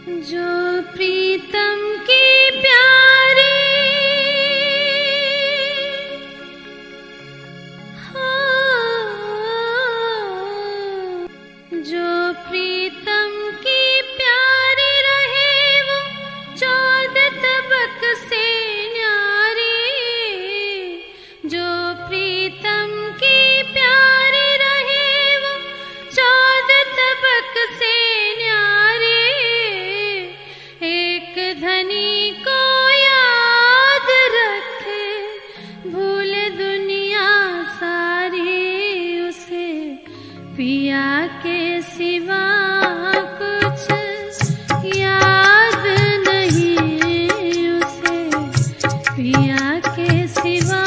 जो प्रीतम की प्यारी हो, जो प्रीतम की प्यारी रहे वो 14 तबक से न्यारी। जो प्रीतम की प्यारी रहे वो 14 तबक से न्यारी। एक धनी को याद रखे भूल दुनिया सारी। उसे पिया के सिवा कुछ याद नहीं। उसे पिया के सिवा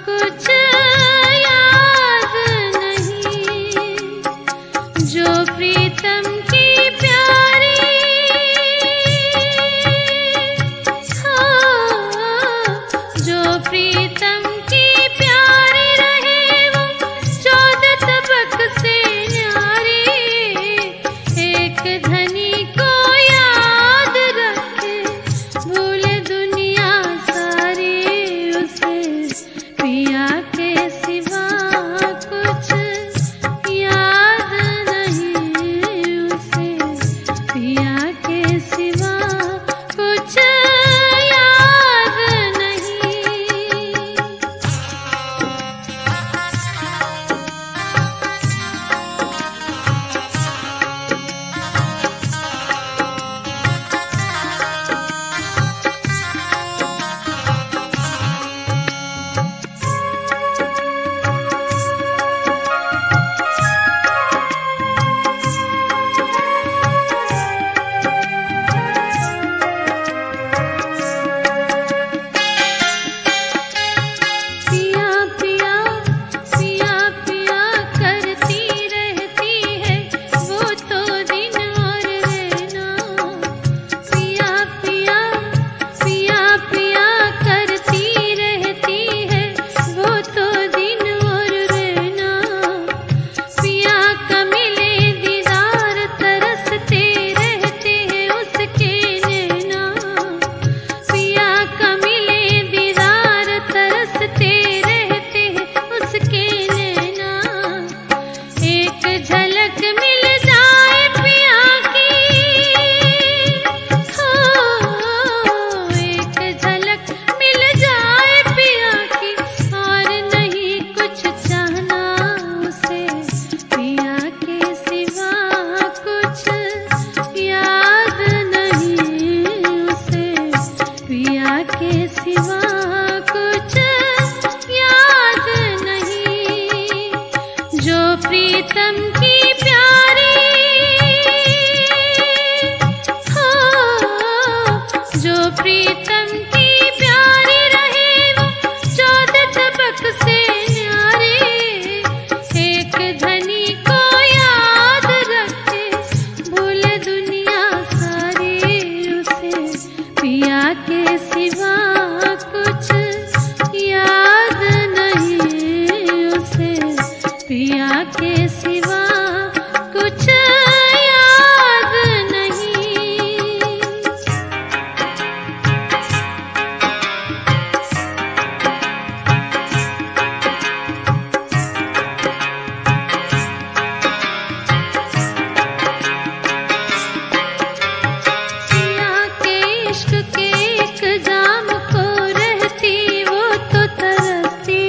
कुछ याद नहीं। जो प्रीतम की प्यारी हो, जो प्रीतम की प्यारी रहे वो 14 तबक से न्यारी। एक धनी को याद रखे भूल दुनिया सारी। उसे पिया के सिवा कुछ याद नहीं। उसे पिया के सिवा कुछ याद नहीं। पिया पिया पिया पिया करती रहती है वो तो दिन और रहना। पिया पिया पिया पिया करती रहती है वो तो दिन और रहना। पिया का मिले दीदार तरसते रहते हैं उसके नैना। पिया का मिले दीदार तरसते रहते हैं उसके नैना। एक झलक मिल जाए पिया की हो, एक झलक मिल जाए पिया की और नहीं कुछ चाहना। उसे पिया के सिवा कुछ याद नहीं। उसे पिया के सिवा कुछ याद नहीं। जो प्रीतम की प्यारी हो, जो प्रीतम की प्यारी रहे वो 14 तबक से न्यारी। एक धनी को याद रखे भूल दुनिया सारी। उसे पिया के सिवा कुछ याद नहीं। उसे पिया के सिवा कुछ याद नहीं। पिया के इश्क के एक जाम को रहती वो तो तरसती।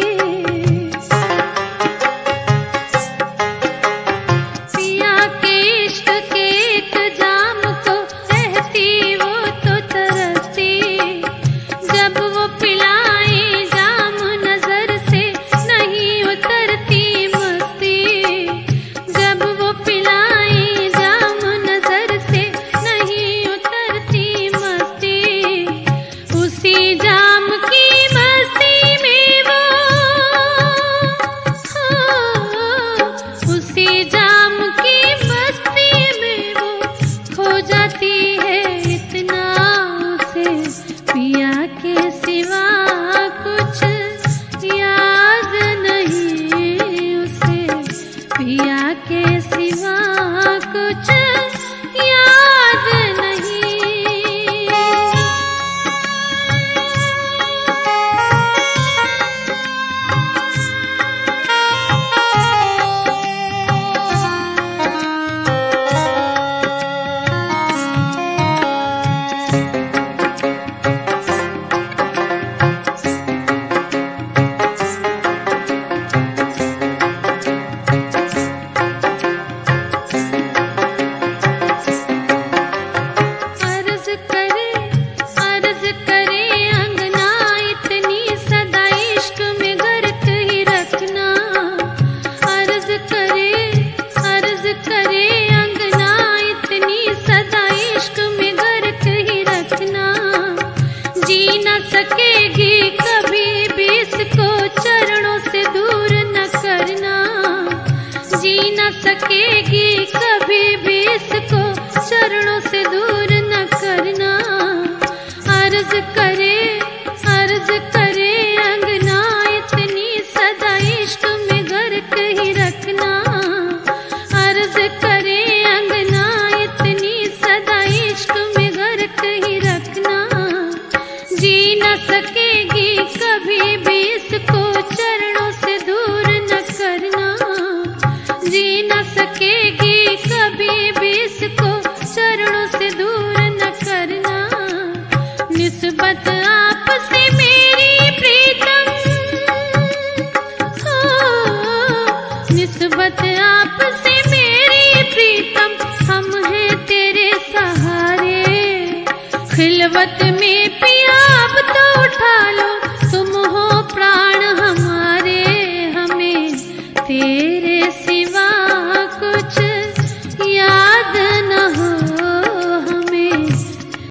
पिया के इश्क के एक जाम को रहती वो तो तरसती। जब वो पिलाए जाम नजर से नहीं उतरती मस्ती। जब वो पिलाए जाम नजर से नहीं उतरती मस्ती। उसी जाम की मस्ती में वो हो, उसी जाम की मस्ती में वो खो जाती है इतना। उसे पिया के सिवा कुछ याद नहीं। उसे पिया के सिवा कुछ याद नहीं। इश्क में गर्क ही रखना। जी न सकेगी कभी भी इसको चरणों से दूर न करना। जी न सकेगी कभी भी इसको चरणों से दूर न करना। अर्ज करे अंगना इतनी सदा इश्क में गर्क ही रखना। अर्ज करे अंगना इतनी सदा इश्क में गर्क ही रखना। जी न सकेगी कभी भी इसको चरणों से दूर न करना। जी न सकेगी कभी भी इसको चरणों से दूर न करना। निस्बत आपसे मेरी प्रीतम हो, निस्बत आपसे मेरी प्रीतम हम हैं तेरे सहारे। खिलवत में